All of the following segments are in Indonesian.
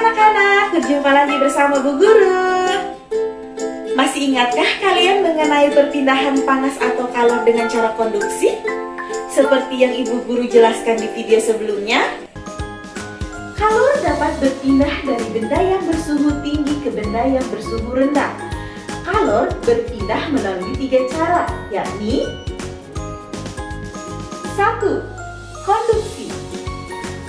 anak-anak, berjumpa lagi bersama Bu Guru. Masih ingatkah kalian mengenai perpindahan panas atau kalor dengan cara konduksi? Seperti yang Ibu Guru jelaskan di video sebelumnya. Kalor dapat berpindah dari benda yang bersuhu tinggi ke benda yang bersuhu rendah. Kalor berpindah melalui 3 cara, yakni 1. Konduksi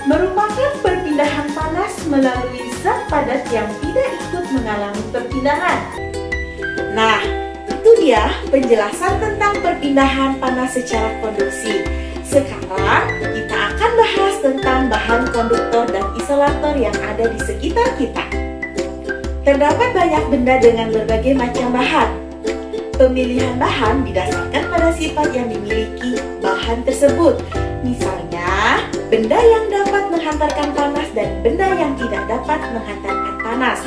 merupakan perpindahan panas melalui zat padat yang tidak ikut mengalami perpindahan. Nah, itu dia penjelasan tentang perpindahan panas secara konduksi. Sekarang kita akan bahas tentang bahan konduktor dan isolator yang ada di sekitar kita. Terdapat banyak benda dengan berbagai macam bahan. Pemilihan bahan didasarkan pada sifat yang dimiliki bahan tersebut. Misalnya, benda yang dapat menghantarkan panas dan benda yang tidak dapat menghantarkan panas.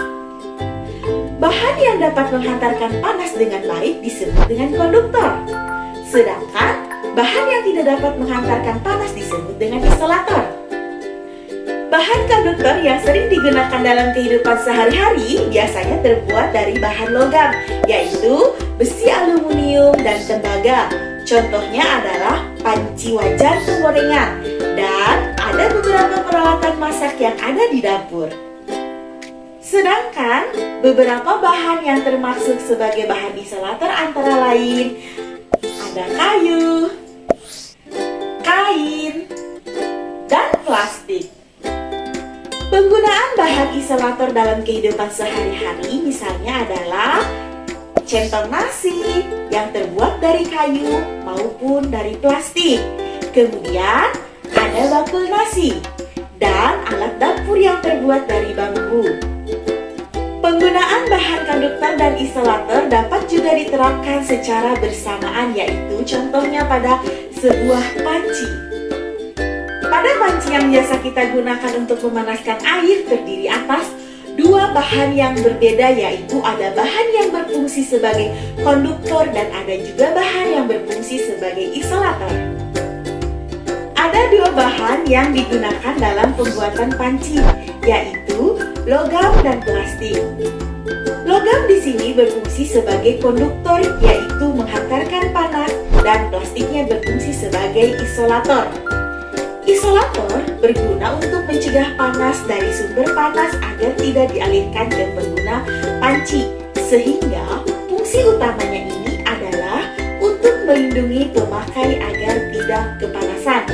Bahan yang dapat menghantarkan panas dengan baik disebut dengan konduktor. Sedangkan bahan yang tidak dapat menghantarkan panas disebut dengan isolator. Bahan konduktor yang sering digunakan dalam kehidupan sehari-hari biasanya terbuat dari bahan logam, yaitu besi, aluminium, dan tembaga. Contohnya adalah panci wajan penggorengan, dan ada beberapa peralatan masak yang ada di dapur. Sedangkan beberapa bahan yang termasuk sebagai bahan isolator antara lain ada kayu, kain, dan plastik. Penggunaan bahan isolator dalam kehidupan sehari-hari misalnya adalah centong nasi yang terbuat dari kayu maupun dari plastik. Kemudian ada bakul nasi dan alat dapur yang terbuat dari bambu. Penggunaan bahan konduktor dan isolator dapat juga diterapkan secara bersamaan, yaitu contohnya pada sebuah panci. Pada panci yang biasa kita gunakan untuk memanaskan air terdiri atas 2 bahan yang berbeda, yaitu ada bahan yang berfungsi sebagai konduktor dan ada juga bahan yang berfungsi sebagai isolator. Ada 2 bahan yang digunakan dalam pembuatan panci, yaitu logam dan plastik. Logam di sini berfungsi sebagai konduktor, yaitu menghantarkan panas, dan plastiknya berfungsi sebagai isolator. Isolator berguna untuk mencegah panas dari sumber panas agar tidak dialirkan ke pengguna panci, sehingga fungsi utamanya ini adalah untuk melindungi pemakai agar tidak kepanasan.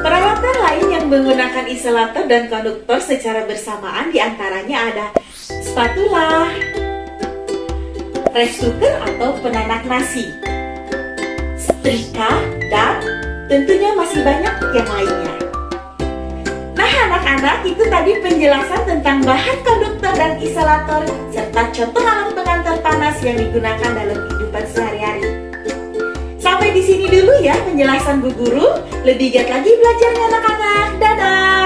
Peralatan lain yang menggunakan isolator dan konduktor secara bersamaan diantaranya ada spatula, rice cooker atau penanak nasi, setrika, dan tentunya masih banyak yang lainnya. Nah anak-anak, itu tadi penjelasan tentang bahan konduktor dan isolator serta contoh alat pengantar panas yang digunakan dalam kehidupan sehari-hari. Sampai di sini dulu ya penjelasan Bu Guru. Lebih giat lagi belajarnya anak-anak. Dadah!